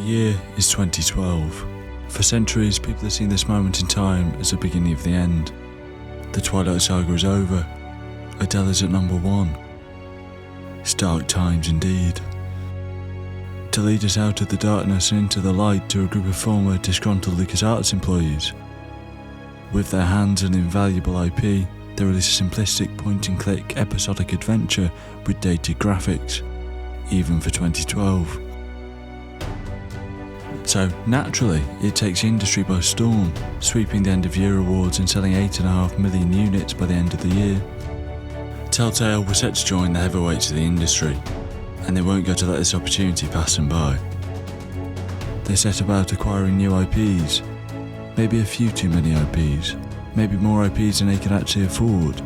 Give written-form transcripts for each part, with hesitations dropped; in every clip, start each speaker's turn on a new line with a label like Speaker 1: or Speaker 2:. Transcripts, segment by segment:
Speaker 1: year is 2012. For centuries, people have seen this moment in time as the beginning of the end. The Twilight Saga is over. Adele is at number 1. It's dark times indeed. To lead us out of the darkness and into the light to a group of former disgruntled LucasArts employees. With their hands an invaluable IP, they release a simplistic point-and-click episodic adventure with dated graphics, even for 2012. So naturally, it takes the industry by storm, sweeping the end-of-year awards and selling 8.5 million units by the end of the year. Telltale were set to join the heavyweights of the industry, and they weren't going to let this opportunity pass them by. They set about acquiring new IPs, maybe a few too many IPs, maybe more IPs than they could actually afford.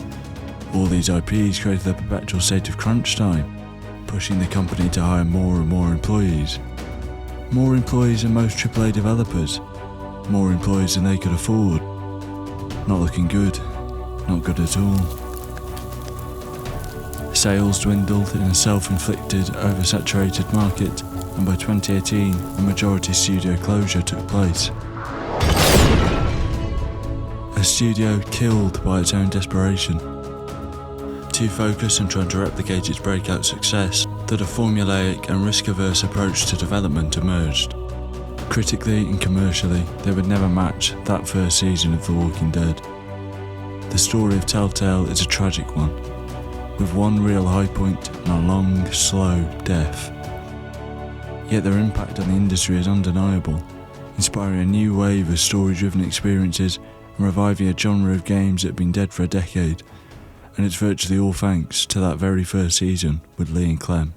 Speaker 1: All these IPs created a perpetual state of crunch time, pushing the company to hire more and more employees. More employees than most AAA developers. More employees than they could afford. Not looking good. Not good at all. Sales dwindled in a self-inflicted, oversaturated market, and by 2018, a majority studio closure took place. A studio killed by its own desperation. Too focused on trying to replicate its breakout success, that a formulaic and risk-averse approach to development emerged. Critically and commercially, they would never match that first season of The Walking Dead. The story of Telltale is a tragic one, with one real high point and a long, slow death. Yet their impact on the industry is undeniable, inspiring a new wave of story-driven experiences and reviving a genre of games that have been dead for a decade, and it's virtually all thanks to that very first season with Lee and Clem.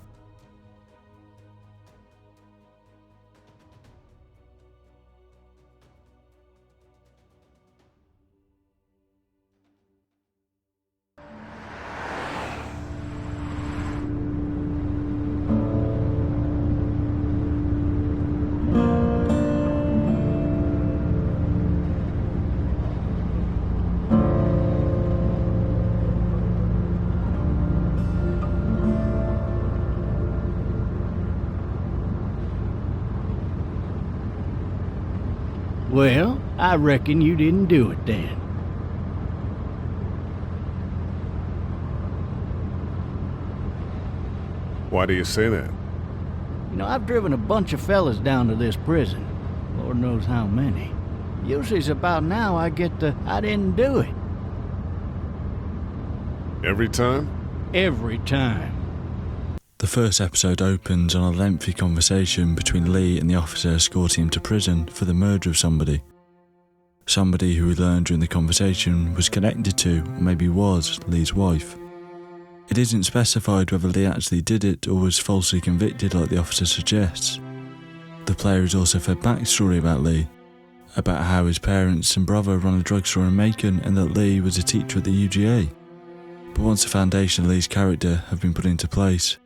Speaker 2: Well, I reckon you didn't do it then.
Speaker 3: Why do you say that?
Speaker 2: You know, I've driven a bunch of fellas down to this prison. Lord knows how many. Usually it's about now I get the, I didn't do it.
Speaker 3: Every time?
Speaker 2: Every time.
Speaker 1: The first episode opens on a lengthy conversation between Lee and the officer escorting him to prison for the murder of somebody. Somebody who we learned during the conversation was connected to, or maybe was, Lee's wife. It isn't specified whether Lee actually did it or was falsely convicted like the officer suggests. The player is also fed backstory about Lee, about how his parents and brother run a drugstore in Macon and that Lee was a teacher at the UGA. But once the foundation of Lee's character have been put into place,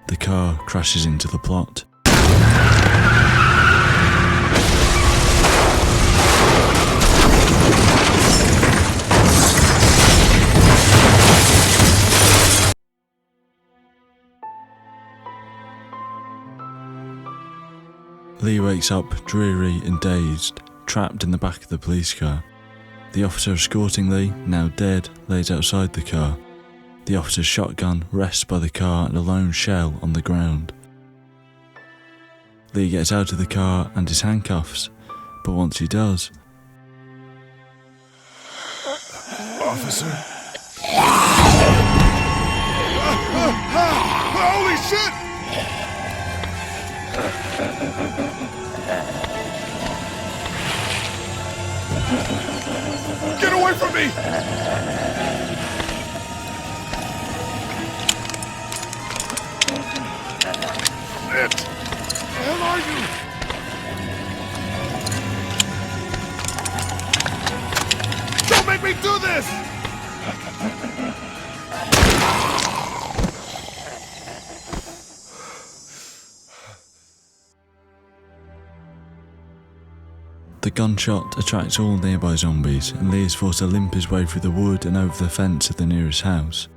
Speaker 1: the car crashes into the plot. Lee wakes up dreary and dazed, trapped in the back of the police car. The officer escorting Lee, now dead, lays outside the car. The officer's shotgun rests by the car and a lone shell on the ground. Lee gets out of the car and his handcuffs, but once he does...
Speaker 3: Officer? Holy shit! Get away from me! Shit! Where the hell are you? Don't make me do this!
Speaker 1: The gunshot attracts all nearby zombies, and Lee is forced to limp his way through the wood and over the fence of the nearest house.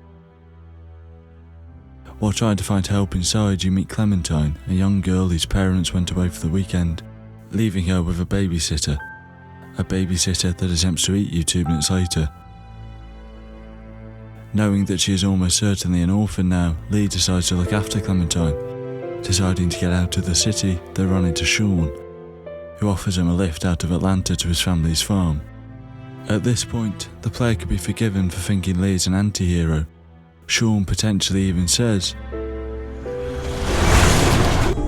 Speaker 1: While trying to find help inside, you meet Clementine, a young girl whose parents went away for the weekend, leaving her with a babysitter that attempts to eat you 2 minutes later. Knowing that she is almost certainly an orphan now, Lee decides to look after Clementine. Deciding to get out of the city, they run into Sean, who offers him a lift out of Atlanta to his family's farm. At this point, the player could be forgiven for thinking Lee is an anti-hero. Sean potentially even says,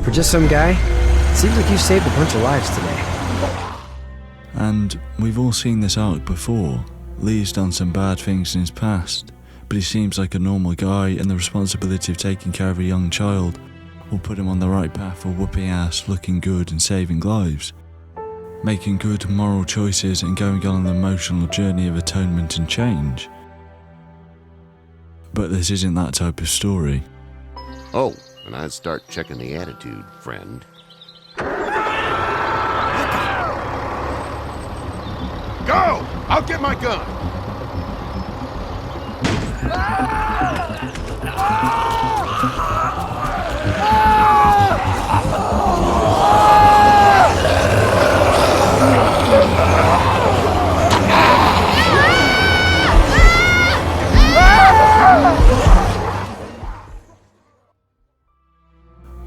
Speaker 4: "For just some guy, it seems like you saved a bunch of lives today."
Speaker 1: And we've all seen this arc before. Lee's done some bad things in his past, but he seems like a normal guy, and the responsibility of taking care of a young child will put him on the right path for whooping ass, looking good and saving lives. Making good moral choices and going on an emotional journey of atonement and change. But this isn't that type of story.
Speaker 5: Oh, and I'd start checking the attitude, friend.
Speaker 3: Go! I'll get my gun!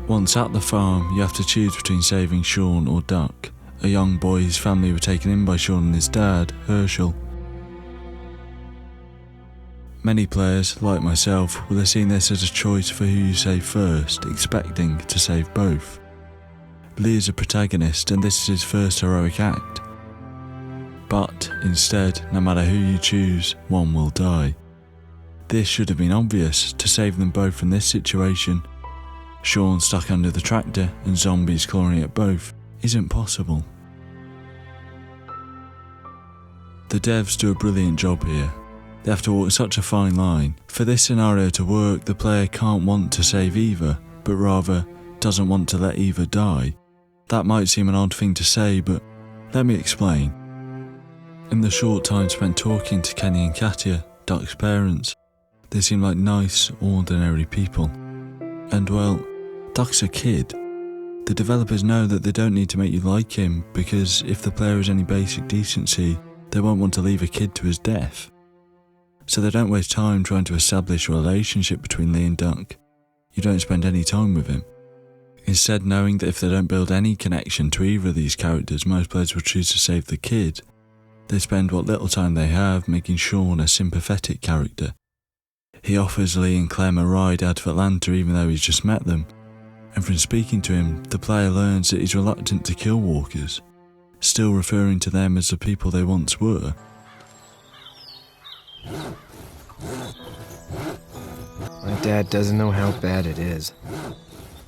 Speaker 1: Once at the farm, you have to choose between saving Sean or Duck, a young boy whose family were taken in by Sean and his dad, Herschel. Many players, like myself, will have seen this as a choice for who you save first, expecting to save both. Lee is a protagonist and this is his first heroic act. But instead, no matter who you choose, one will die. This should have been obvious. To save them both from this situation, Sean stuck under the tractor and zombies clawing at both, isn't possible. The devs do a brilliant job here. They have to walk such a fine line. For this scenario to work, the player can't want to save either, but rather doesn't want to let either die. That might seem an odd thing to say, but let me explain. In the short time spent talking to Kenny and Katia, Duck's parents, they seem like nice, ordinary people. And well, Duck's a kid. The developers know that they don't need to make you like him, because if the player has any basic decency, they won't want to leave a kid to his death. So they don't waste time trying to establish a relationship between Lee and Duck. You don't spend any time with him. Instead, knowing that if they don't build any connection to either of these characters, most players will choose to save the kid. They spend what little time they have making Sean a sympathetic character. He offers Lee and Clem a ride out of Atlanta even though he's just met them. And from speaking to him, the player learns that he's reluctant to kill walkers, still referring to them as the people they once were.
Speaker 4: My dad doesn't know how bad it is.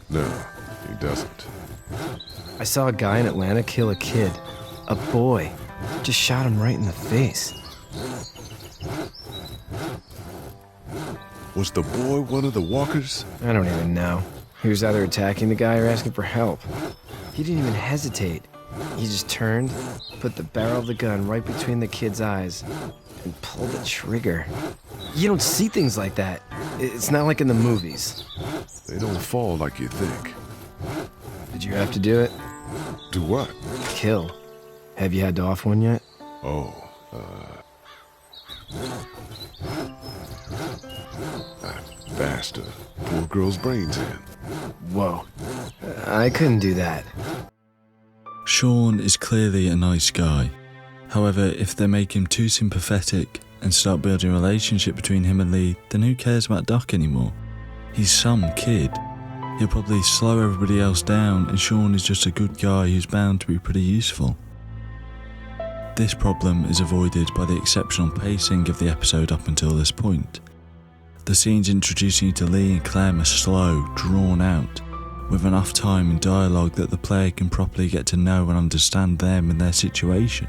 Speaker 3: No, he doesn't.
Speaker 4: I saw a guy in Atlanta kill a kid. A boy. Just shot him right in the face.
Speaker 3: Was the boy one of the walkers?
Speaker 4: I don't even know. He was either attacking the guy or asking for help. He didn't even hesitate. He just turned, put the barrel of the gun right between the kid's eyes, and pulled the trigger. You don't see things like that. It's not like in the movies.
Speaker 3: They don't fall like you think.
Speaker 4: Did you have to do it?
Speaker 3: Do what?
Speaker 4: Kill. Have you had to off one yet?
Speaker 3: Oh, I bashed a poor girl's brains in.
Speaker 4: Whoa. I couldn't do that.
Speaker 1: Sean is clearly a nice guy. However, if they make him too sympathetic and start building a relationship between him and Lee, then who cares about Duck anymore? He's some kid. He'll probably slow everybody else down, and Sean is just a good guy who's bound to be pretty useful. This problem is avoided by the exceptional pacing of the episode up until this point. The scenes introducing you to Lee and Clem are slow, drawn out, with enough time and dialogue that the player can properly get to know and understand them and their situation.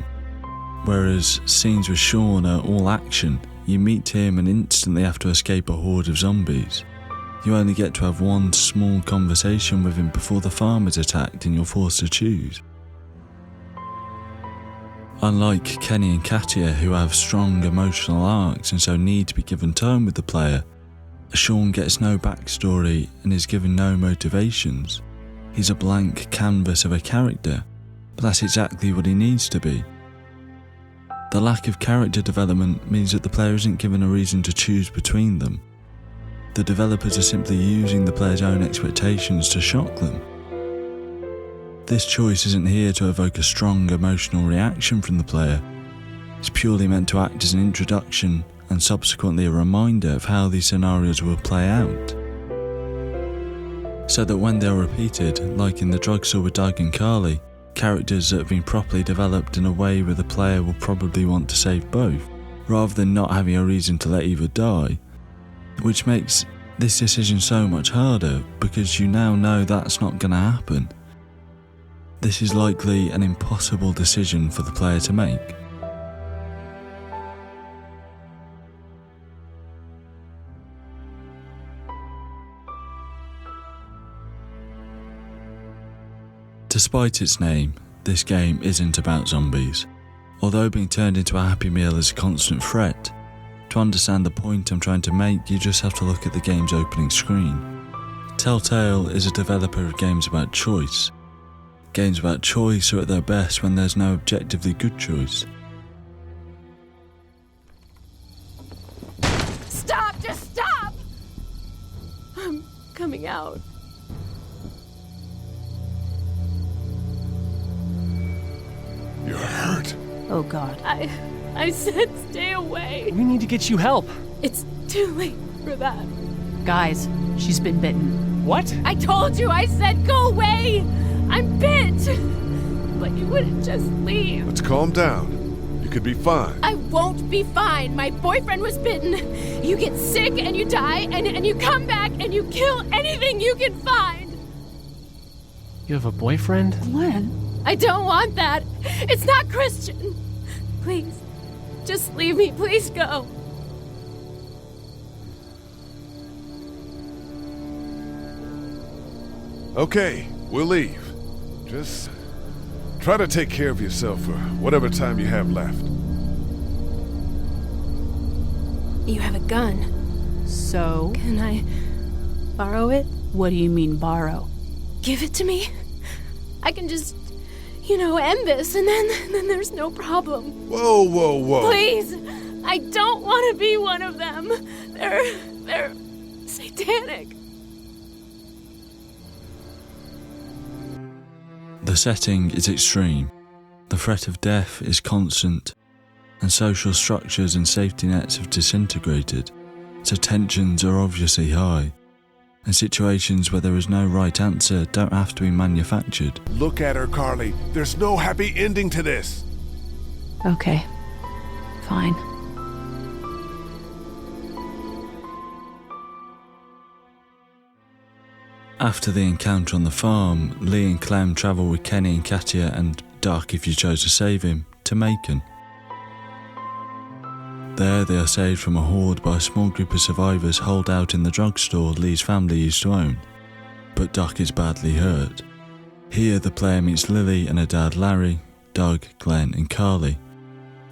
Speaker 1: Whereas scenes with Sean are all action. You meet him and instantly have to escape a horde of zombies. You only get to have one small conversation with him before the farm is attacked and you're forced to choose. Unlike Kenny and Katia, who have strong emotional arcs and so need to be given time with the player, Sean gets no backstory and is given no motivations. He's a blank canvas of a character, but that's exactly what he needs to be. The lack of character development means that the player isn't given a reason to choose between them. The developers are simply using the player's own expectations to shock them. This choice isn't here to evoke a strong emotional reaction from the player. It's purely meant to act as an introduction and subsequently a reminder of how these scenarios will play out. So that when they're repeated, like in the drugstore with Doug and Carly, characters that have been properly developed in a way where the player will probably want to save both, rather than not having a reason to let either die, which makes this decision so much harder because you now know that's not going to happen. This is likely an impossible decision for the player to make. Despite its name, this game isn't about zombies. Although being turned into a Happy Meal is a constant threat, to understand the point I'm trying to make, you just have to look at the game's opening screen. Telltale is a developer of games about choice. Games about choice are at their best when there's no objectively good choice.
Speaker 6: Stop! Just stop! I'm coming out.
Speaker 3: You're hurt.
Speaker 7: Oh God.
Speaker 6: I said stay away.
Speaker 8: We need to get you help.
Speaker 6: It's too late for that.
Speaker 7: Guys, she's been bitten.
Speaker 8: What?
Speaker 6: I told you, I said go away! I'm bit! But you wouldn't just leave.
Speaker 3: Let's calm down. You could be fine.
Speaker 6: I won't be fine. My boyfriend was bitten. You get sick and you die and you come back and you kill anything you can find.
Speaker 8: You have a boyfriend?
Speaker 7: Glenn?
Speaker 6: I don't want that. It's not Christian. Please, just leave me. Please go.
Speaker 3: Okay, we'll leave. Just try to take care of yourself for whatever time you have left.
Speaker 6: You have a gun.
Speaker 7: So?
Speaker 6: Can I borrow it?
Speaker 7: What do you mean borrow?
Speaker 6: Give it to me. I can just, end this and then there's no problem.
Speaker 3: Whoa, whoa, whoa.
Speaker 6: Please, I don't want to be one of them. They're satanic.
Speaker 1: The setting is extreme, the threat of death is constant, and social structures and safety nets have disintegrated, so tensions are obviously high, and situations where there is no right answer don't have to be manufactured.
Speaker 3: Look at her, Carly. There's no happy ending to this.
Speaker 7: Okay. Fine.
Speaker 1: After the encounter on the farm, Lee and Clem travel with Kenny and Katia and Duck, if you chose to save him, to Macon. There they are saved from a horde by a small group of survivors holed out in the drugstore Lee's family used to own, but Duck is badly hurt. Here the player meets Lily and her dad Larry, Doug, Glenn and Carly.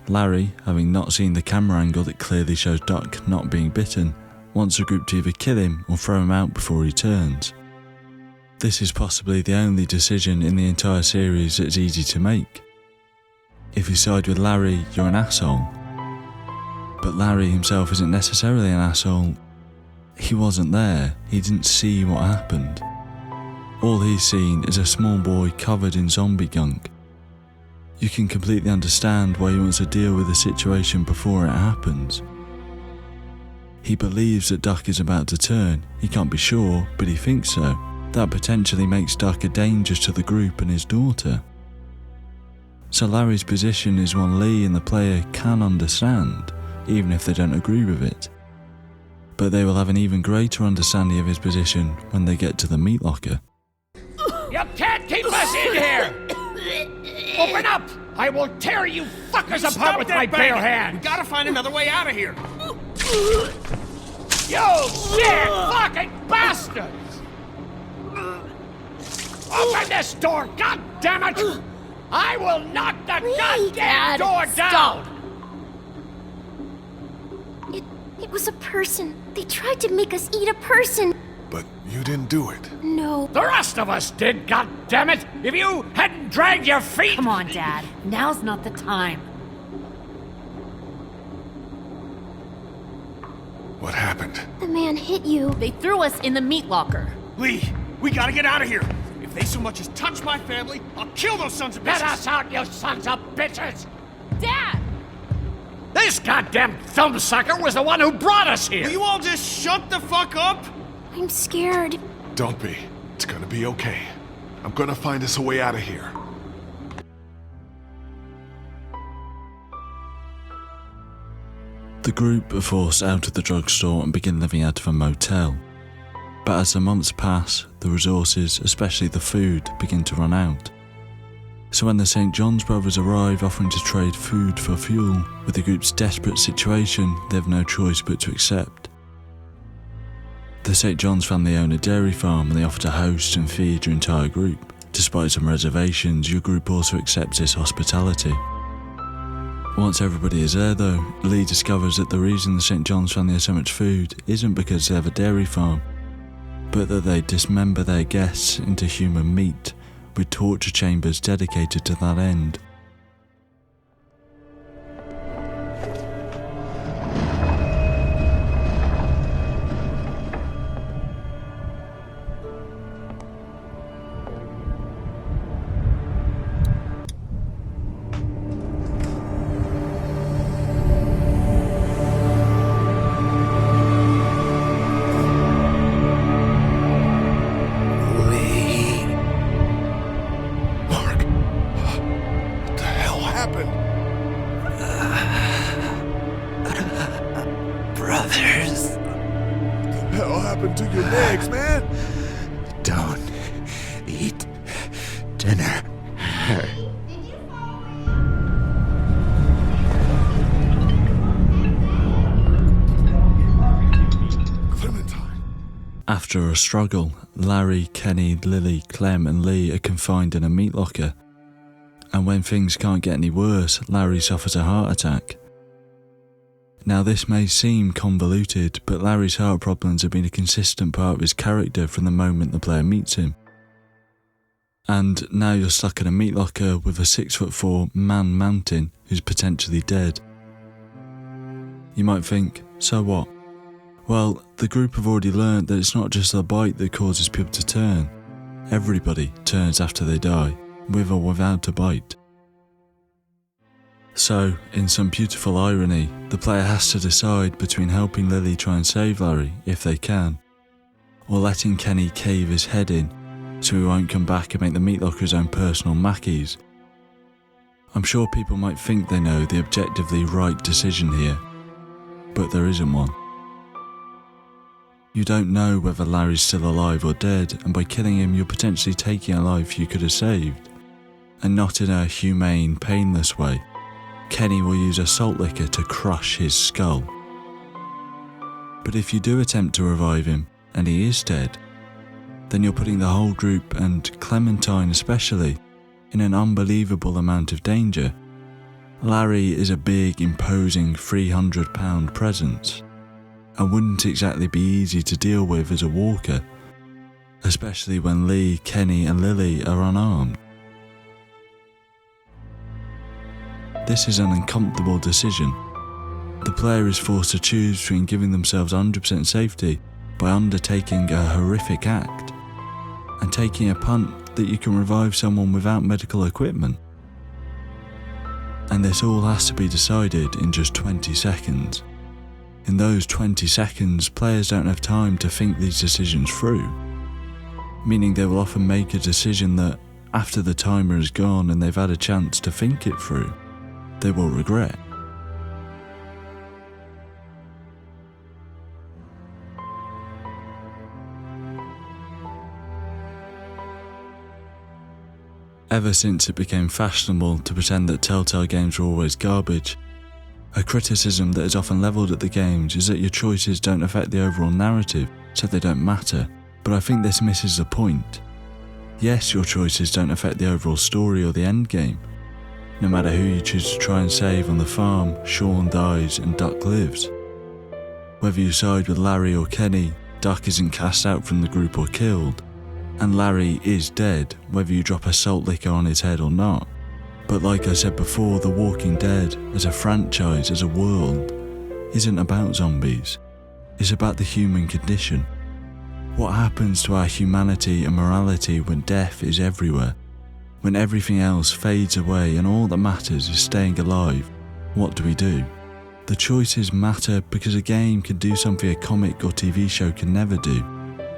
Speaker 1: Larry, having not seen the camera angle that clearly shows Duck not being bitten, wants the group to either kill him or throw him out before he turns. This is possibly the only decision in the entire series that's easy to make. If you side with Larry, you're an asshole. But Larry himself isn't necessarily an asshole. He wasn't there, he didn't see what happened. All he's seen is a small boy covered in zombie gunk. You can completely understand why he wants to deal with the situation before it happens. He believes that Duck is about to turn, he can't be sure, but he thinks so. That potentially makes Duck a danger to the group and his daughter. So Larry's position is one Lee and the player can understand, even if they don't agree with it. But they will have an even greater understanding of his position when they get to the meat locker.
Speaker 9: You can't keep us in here! Open up! I will tear you fuckers apart with my bare hands!
Speaker 10: We gotta find another way out of here!
Speaker 9: You sick fucking bastards! Open this door, god damn it! I will knock the goddamn
Speaker 6: Dad,
Speaker 9: door down!
Speaker 6: stop. It
Speaker 10: It was a person. They tried to make us eat a person.
Speaker 3: But you didn't do it.
Speaker 10: No.
Speaker 9: The rest of us did, goddammit! If you hadn't dragged your feet...
Speaker 11: Come on, Dad. Now's not the time.
Speaker 3: What happened?
Speaker 10: The man hit you.
Speaker 11: They threw us in the meat locker.
Speaker 12: Lee, we gotta get out of here. If they so much as touch my family, I'll kill those sons of bitches.
Speaker 9: Get us out, you sons of bitches!
Speaker 11: Dad!
Speaker 9: This goddamn thumbsucker was the one who brought us here!
Speaker 12: Will you all just shut the fuck up?
Speaker 10: I'm scared.
Speaker 3: Don't be. It's gonna be okay. I'm gonna find us a way out of here.
Speaker 1: The group are forced out of the drugstore and begin living out of a motel. But as the months pass, the resources, especially the food, begin to run out. So when the St. John's brothers arrive offering to trade food for fuel, with the group's desperate situation, they have no choice but to accept. The St. John's family own a dairy farm and they offer to host and feed your entire group. Despite some reservations, your group also accepts this hospitality. Once everybody is there though, Lee discovers that the reason the St. John's family has so much food isn't because they have a dairy farm, but that they dismember their guests into human meat, with torture chambers dedicated to that end.
Speaker 3: To your legs, man?
Speaker 5: Don't eat dinner.
Speaker 3: Clementine.
Speaker 1: After a struggle, Larry, Kenny, Lily, Clem and Lee are confined in a meat locker. And when things can't get any worse, Larry suffers a heart attack. Now this may seem convoluted, but Larry's heart problems have been a consistent part of his character from the moment the player meets him. And now you're stuck in a meat locker with a 6'4" man mountain who's potentially dead. You might think, so what? Well, the group have already learned that it's not just the bite that causes people to turn. Everybody turns after they die, with or without a bite. So, in some beautiful irony, the player has to decide between helping Lily try and save Larry, if they can, or letting Kenny cave his head in so he won't come back and make the meat locker his own personal Mackies. I'm sure people might think they know the objectively right decision here, but there isn't one. You don't know whether Larry's still alive or dead, and by killing him you're potentially taking a life you could have saved, and not in a humane, painless way. Kenny will use a salt liquor to crush his skull. But if you do attempt to revive him, and he is dead, then you're putting the whole group, and Clementine especially, in an unbelievable amount of danger. Larry is a big, imposing 300-pound presence, and wouldn't exactly be easy to deal with as a walker, especially when Lee, Kenny and Lily are unarmed. This is an uncomfortable decision. The player is forced to choose between giving themselves 100% safety by undertaking a horrific act and taking a punt that you can revive someone without medical equipment. And this all has to be decided in just 20 seconds. In those 20 seconds, players don't have time to think these decisions through, meaning they will often make a decision that, after the timer is gone and they've had a chance to think it through, they will regret. Ever since it became fashionable to pretend that Telltale games were always garbage, a criticism that is often levelled at the games is that your choices don't affect the overall narrative, so they don't matter. But I think this misses the point. Yes, your choices don't affect the overall story or the end game. No matter who you choose to try and save on the farm, Sean dies and Duck lives. Whether you side with Larry or Kenny, Duck isn't cast out from the group or killed, and Larry is dead whether you drop a salt licker on his head or not. But like I said before, The Walking Dead, as a franchise, as a world, isn't about zombies. It's about the human condition. What happens to our humanity and morality when death is everywhere? When everything else fades away and all that matters is staying alive, what do we do? The choices matter because a game can do something a comic or TV show can never do.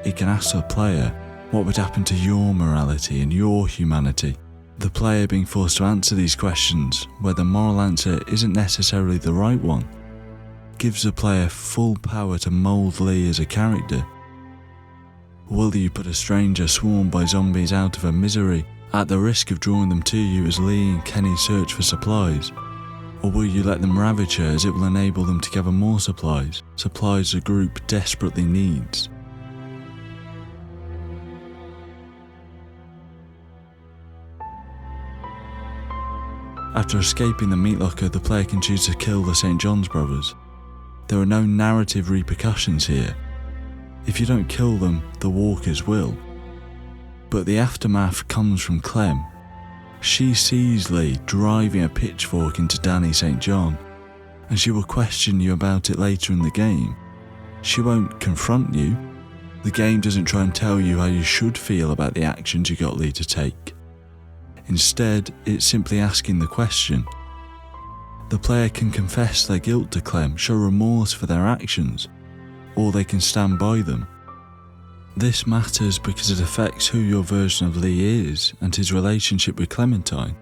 Speaker 1: It can ask the player, what would happen to your morality and your humanity? The player being forced to answer these questions, where the moral answer isn't necessarily the right one, gives the player full power to mould Lee as a character. Will you put a stranger swarmed by zombies out of her misery at the risk of drawing them to you as Lee and Kenny search for supplies? Or will you let them ravage her as it will enable them to gather more supplies the group desperately needs? After escaping the meat locker, the player can choose to kill the St. John's brothers. There are no narrative repercussions here. If you don't kill them, the walkers will. But the aftermath comes from Clem. She sees Lee driving a pitchfork into Danny St. John, and she will question you about it later in the game. She won't confront you. The game doesn't try and tell you how you should feel about the actions you got Lee to take. Instead, it's simply asking the question. The player can confess their guilt to Clem, show remorse for their actions, or they can stand by them. This matters because it affects who your version of Lee is and his relationship with Clementine.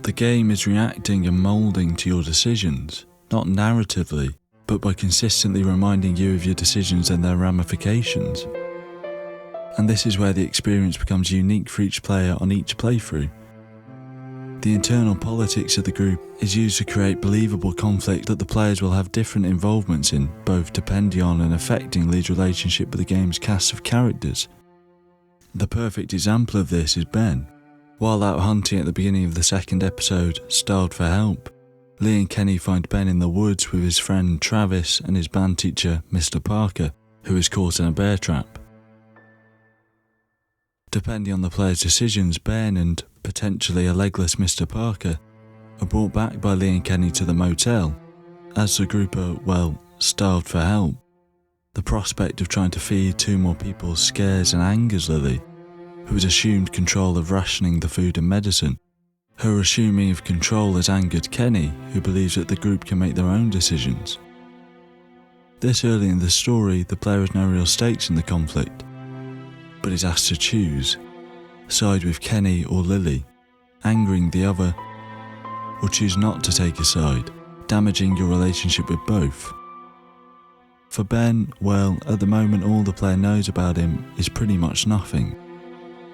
Speaker 1: The game is reacting and moulding to your decisions, not narratively, but by consistently reminding you of your decisions and their ramifications. And this is where the experience becomes unique for each player on each playthrough. The internal politics of the group is used to create believable conflict that the players will have different involvements in, both depending on and affecting Lee's relationship with the game's cast of characters. The perfect example of this is Ben. While out hunting at the beginning of the second episode, Starved for Help, Lee and Kenny find Ben in the woods with his friend Travis and his band teacher, Mr. Parker, who is caught in a bear trap. Depending on the player's decisions, Ben and potentially a legless Mr. Parker are brought back by Lee and Kenny to the motel, as the group are, starved for help. The prospect of trying to feed two more people scares and angers Lily, who has assumed control of rationing the food and medicine. Her assuming of control has angered Kenny, who believes that the group can make their own decisions. This early in the story, the player has no real stakes in the conflict, but is asked to choose, side with Kenny or Lily, angering the other, or choose not to take a side, damaging your relationship with both. For Ben, at the moment all the player knows about him is pretty much nothing,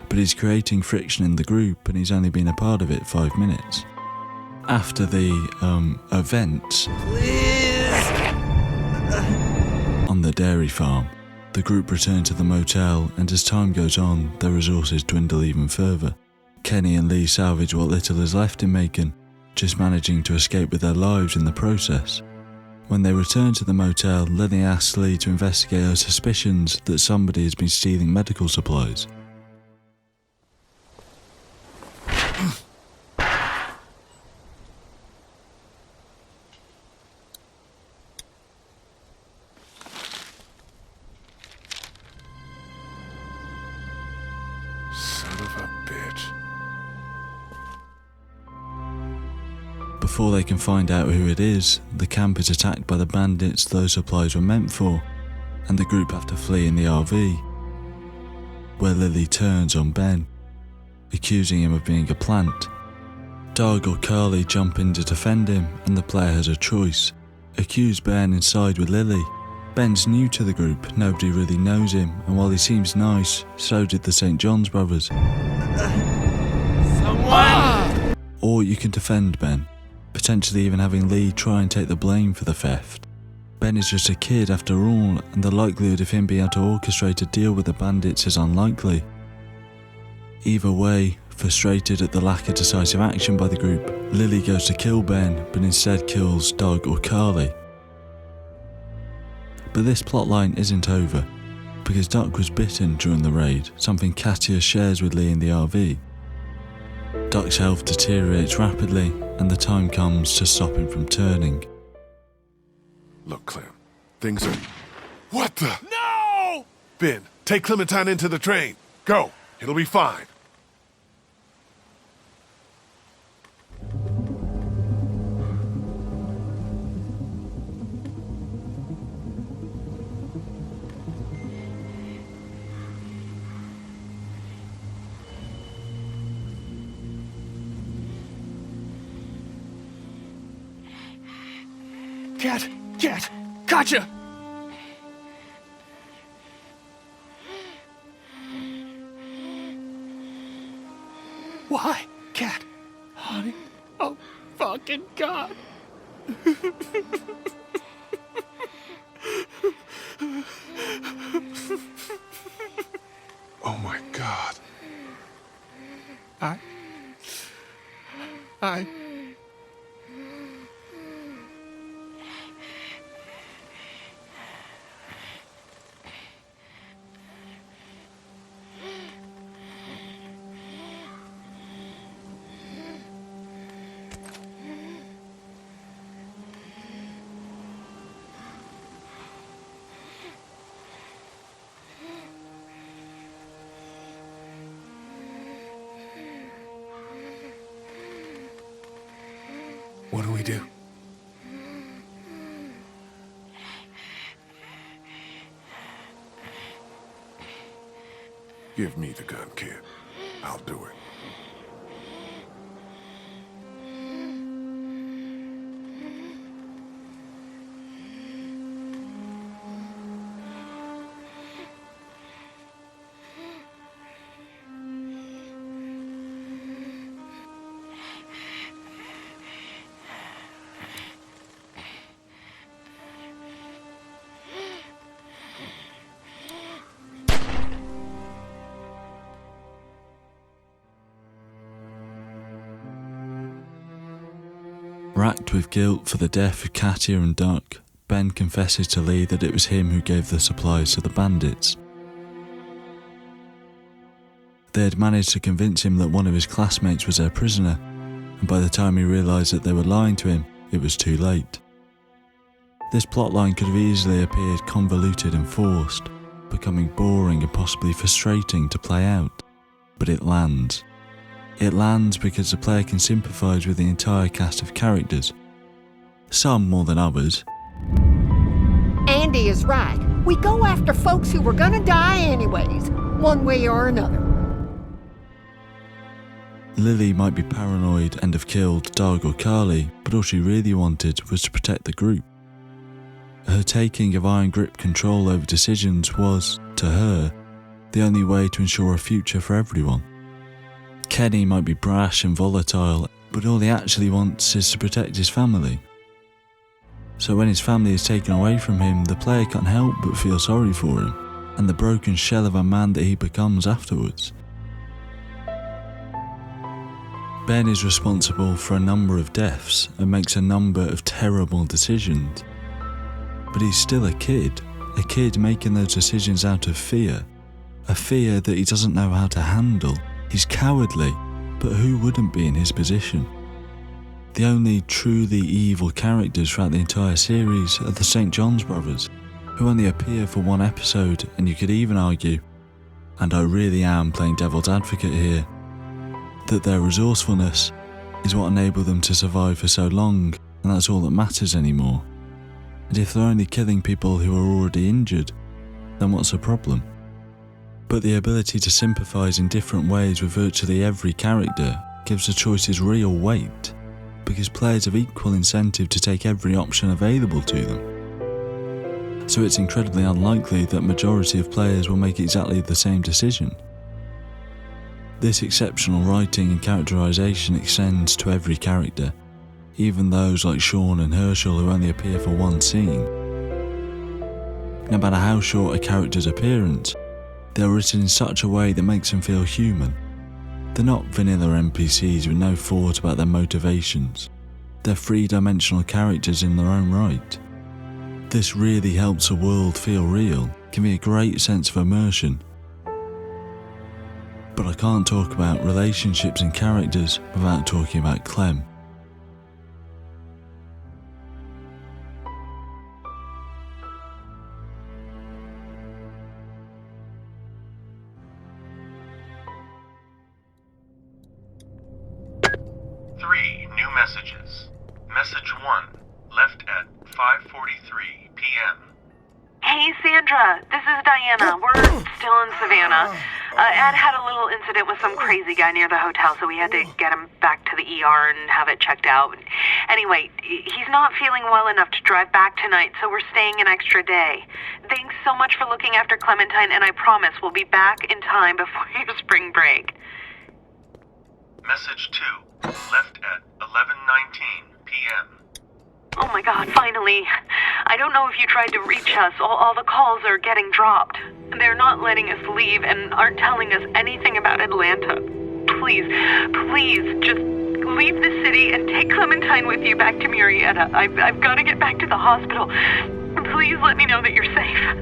Speaker 1: but he's creating friction in the group and he's only been a part of it 5 minutes. After the, events on the dairy farm, the group return to the motel, and as time goes on, their resources dwindle even further. Kenny and Lee salvage what little is left in Macon, just managing to escape with their lives in the process. When they return to the motel, Lily asks Lee to investigate her suspicions that somebody has been stealing medical supplies. Before they can find out who it is, the camp is attacked by the bandits those supplies were meant for, and the group have to flee in the RV, where Lily turns on Ben, accusing him of being a plant. Doug or Carly jump in to defend him, and the player has a choice: accuse Ben and side with Lily. Ben's new to the group, nobody really knows him, and while he seems nice, so did the St. John's brothers.
Speaker 9: Someone!
Speaker 1: Or you can defend Ben, potentially even having Lee try and take the blame for the theft. Ben is just a kid after all, and the likelihood of him being able to orchestrate a deal with the bandits is unlikely. Either way, frustrated at the lack of decisive action by the group, Lily goes to kill Ben, but instead kills Doug or Carly. But this plotline isn't over, because Duck was bitten during the raid, something Katia shares with Lee in the RV. Duck's health deteriorates rapidly, and the time comes to stop him from turning.
Speaker 3: Look, Clem, things are... What the?
Speaker 12: No!
Speaker 3: Ben, take Clementine into the train. Go. It'll be fine.
Speaker 12: Cat, gotcha! Why, Cat? Honey, oh, fucking God.
Speaker 3: Oh my God.
Speaker 12: I...
Speaker 3: What do we do? Give me the gun, kid. I'll do it.
Speaker 1: Racked with guilt for the death of Katia and Duck, Ben confesses to Lee that it was him who gave the supplies to the bandits. They had managed to convince him that one of his classmates was their prisoner, and by the time he realised that they were lying to him, it was too late. This plotline could have easily appeared convoluted and forced, becoming boring and possibly frustrating to play out, but it lands. It lands because the player can sympathise with the entire cast of characters. Some more than others.
Speaker 13: Andy is right. We go after folks who were gonna die anyways, one way or another.
Speaker 1: Lily might be paranoid and have killed Doug or Carly, but all she really wanted was to protect the group. Her taking of iron grip control over decisions was, to her, the only way to ensure a future for everyone. Kenny might be brash and volatile, but all he actually wants is to protect his family. So when his family is taken away from him, the player can't help but feel sorry for him, and the broken shell of a man that he becomes afterwards. Ben is responsible for a number of deaths and makes a number of terrible decisions. But he's still a kid making those decisions out of fear. A fear that he doesn't know how to handle. He's cowardly, but who wouldn't be in his position? The only truly evil characters throughout the entire series are the St. John's brothers, who only appear for one episode, and you could even argue, and I really am playing devil's advocate here, that their resourcefulness is what enabled them to survive for so long, and that's all that matters anymore. And if they're only killing people who are already injured, then what's the problem? But the ability to sympathise in different ways with virtually every character gives the choices real weight, because players have equal incentive to take every option available to them. So it's incredibly unlikely that majority of players will make exactly the same decision. This exceptional writing and characterisation extends to every character, even those like Sean and Herschel who only appear for one scene. No matter how short a character's appearance, they're written in such a way that makes them feel human. They're not vanilla NPCs with no thought about their motivations. They're three-dimensional characters in their own right. This really helps the world feel real, giving a great sense of immersion. But I can't talk about relationships and characters without talking about Clem.
Speaker 14: New messages. Message 1, left at 5:43 p.m.
Speaker 15: Hey, Sandra, this is Diana. We're still in Savannah. Ed had a little incident with some crazy guy near the hotel, so we had to get him back to the ER and have it checked out. Anyway, he's not feeling well enough to drive back tonight, so we're staying an extra day. Thanks so much for looking after Clementine, and I promise we'll be back in time before your spring break.
Speaker 14: Message 2, left at 11:19 p.m.
Speaker 15: Oh my God, finally. I don't know if you tried to reach us. All the calls are getting dropped. They're not letting us leave and aren't telling us anything about Atlanta. Please, just leave the city and take Clementine with you back to Murrieta. I've got to get back to the hospital. Please let me know that you're safe.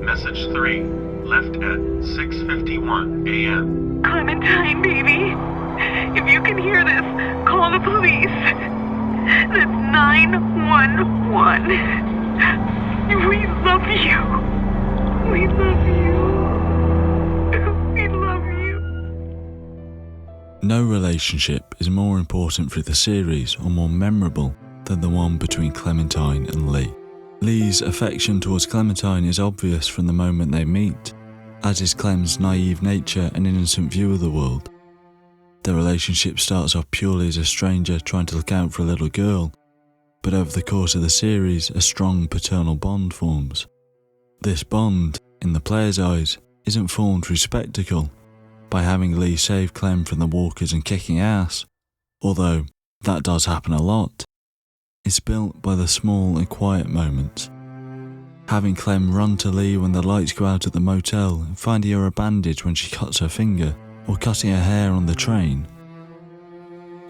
Speaker 14: Message 3, left at 6:51 a.m.
Speaker 15: Clementine, baby. If you can hear this, call the police. That's 911. We love you. We love you. We love you.
Speaker 1: No relationship is more important for the series or more memorable than the one between Clementine and Lee. Lee's affection towards Clementine is obvious from the moment they meet, as is Clem's naive nature and innocent view of the world. Their relationship starts off purely as a stranger trying to look out for a little girl, but over the course of the series, a strong paternal bond forms. This bond, in the player's eyes, isn't formed through spectacle, by having Lee save Clem from the walkers and kicking ass, although that does happen a lot. It's built by the small and quiet moments. Having Clem run to Lee when the lights go out at the motel and finding her a bandage when she cuts her finger, or cutting her hair on the train.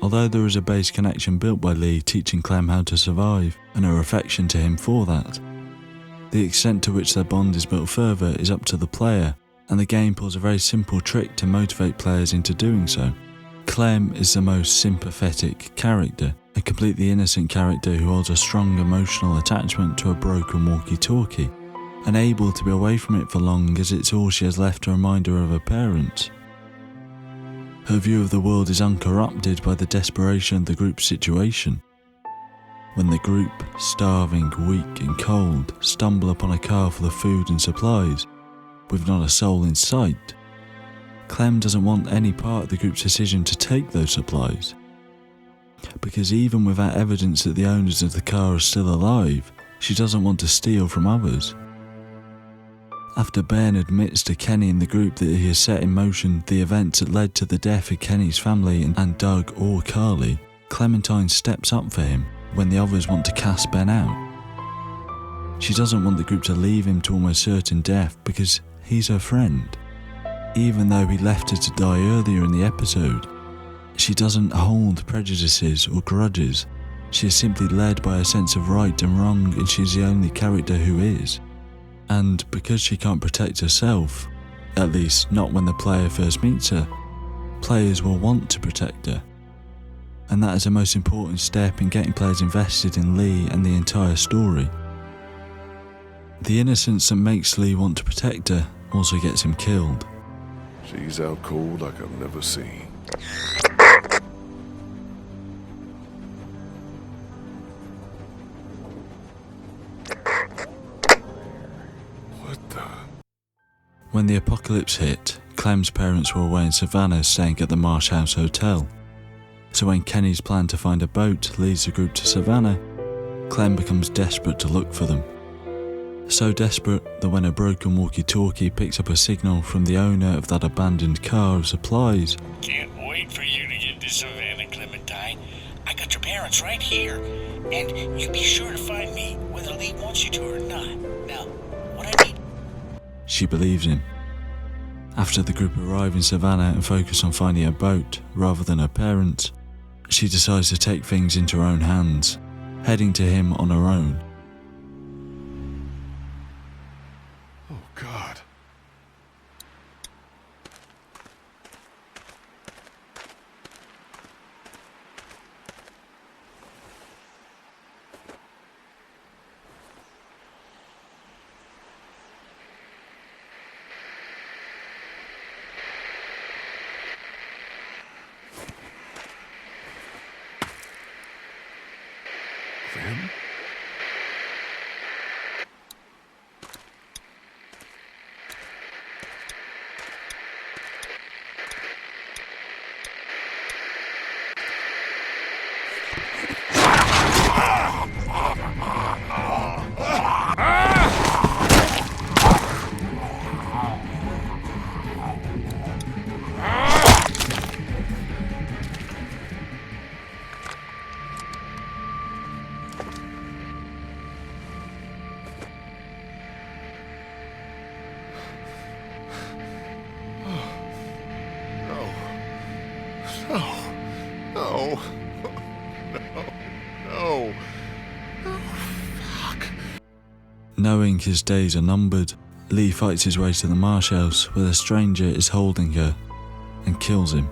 Speaker 1: Although there is a base connection built by Lee teaching Clem how to survive, and her affection to him for that, the extent to which their bond is built further is up to the player, and the game pulls a very simple trick to motivate players into doing so. Clem is the most sympathetic character, a completely innocent character who holds a strong emotional attachment to a broken walkie-talkie, and able to be away from it for long as it's all she has left to remind her of her parents. Her view of the world is uncorrupted by the desperation of the group's situation. When the group, starving, weak and cold, stumble upon a car full of food and supplies, with not a soul in sight, Clem doesn't want any part of the group's decision to take those supplies. Because even without evidence that the owners of the car are still alive, she doesn't want to steal from others. After Ben admits to Kenny and the group that he has set in motion the events that led to the death of Kenny's family and Doug or Carly, Clementine steps up for him when the others want to cast Ben out. She doesn't want the group to leave him to almost certain death because he's her friend. Even though he left her to die earlier in the episode, she doesn't hold prejudices or grudges. She is simply led by a sense of right and wrong, and she's the only character who is. And because she can't protect herself, at least not when the player first meets her, players will want to protect her. And that is the most important step in getting players invested in Lee and the entire story. The innocence that makes Lee want to protect her also gets him killed.
Speaker 3: She's out cold like I've never seen.
Speaker 1: When the apocalypse hit, Clem's parents were away in Savannah staying at the Marsh House Hotel. So when Kenny's plan to find a boat leads the group to Savannah, Clem becomes desperate to look for them. So desperate that when a broken walkie-talkie picks up a signal from the owner of that abandoned car of supplies,
Speaker 16: "Can't wait for you to get to Savannah, Clementine. I got your parents right here, and you be sure to find me whether Lee wants you to or not. Now, what I need..."
Speaker 1: she believes him. After the group arrive in Savannah and focus on finding a boat rather than her parents, she decides to take things into her own hands, heading to him on her own.
Speaker 3: Clem? No. Fuck.
Speaker 1: Knowing his days are numbered, Lee fights his way to the marsh house where a stranger is holding her and kills him.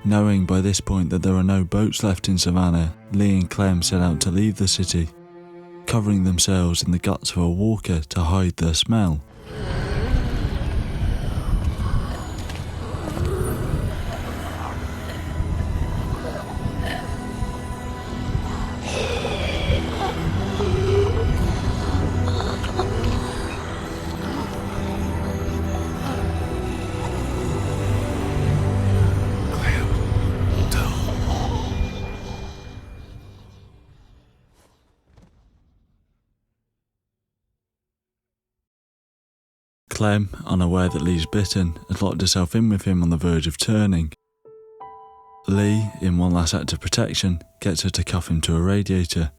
Speaker 1: Knowing by this point that there are no boats left in Savannah, Lee and Clem set out to leave the city, covering themselves in the guts of a walker to hide their smell. Clem, unaware that Lee's bitten, has locked herself in with him on the verge of turning. Lee, in one last act of protection, gets her to cuff him to a radiator.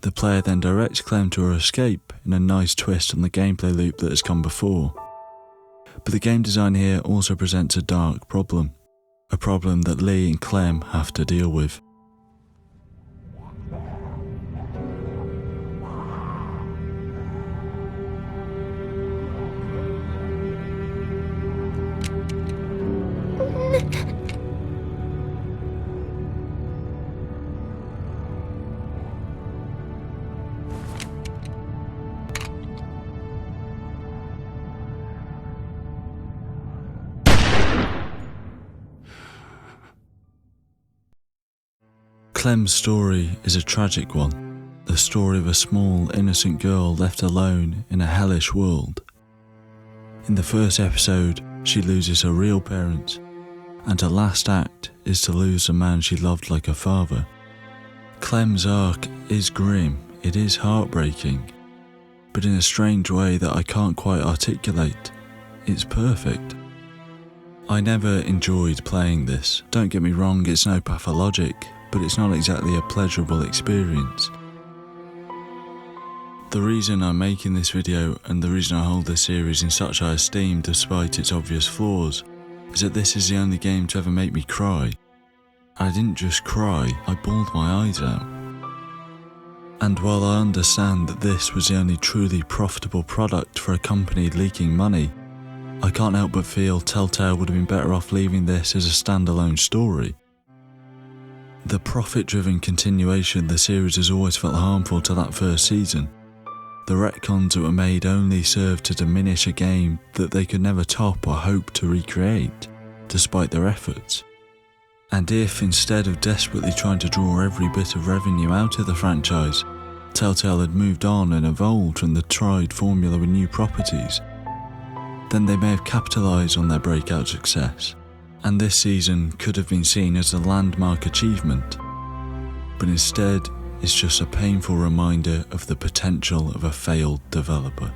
Speaker 1: The player then directs Clem to her escape in a nice twist on the gameplay loop that has come before. But the game design here also presents a dark problem, a problem that Lee and Clem have to deal with. Clem's story is a tragic one, the story of a small, innocent girl left alone in a hellish world. In the first episode, she loses her real parents, and her last act is to lose the man she loved like a father. Clem's arc is grim, it is heartbreaking, but in a strange way that I can't quite articulate, it's perfect. I never enjoyed playing this. Don't get me wrong, it's no pathologic, but it's not exactly a pleasurable experience. The reason I'm making this video and the reason I hold this series in such high esteem despite its obvious flaws is that this is the only game to ever make me cry. I didn't just cry, I bawled my eyes out. And while I understand that this was the only truly profitable product for a company leaking money, I can't help but feel Telltale would have been better off leaving this as a standalone story. The profit-driven continuation of the series has always felt harmful to that first season. The retcons that were made only served to diminish a game that they could never top or hope to recreate, despite their efforts. And if, instead of desperately trying to draw every bit of revenue out of the franchise, Telltale had moved on and evolved from the tried formula with new properties, then they may have capitalised on their breakout success. And this season could have been seen as a landmark achievement, but instead it's just a painful reminder of the potential of a failed developer.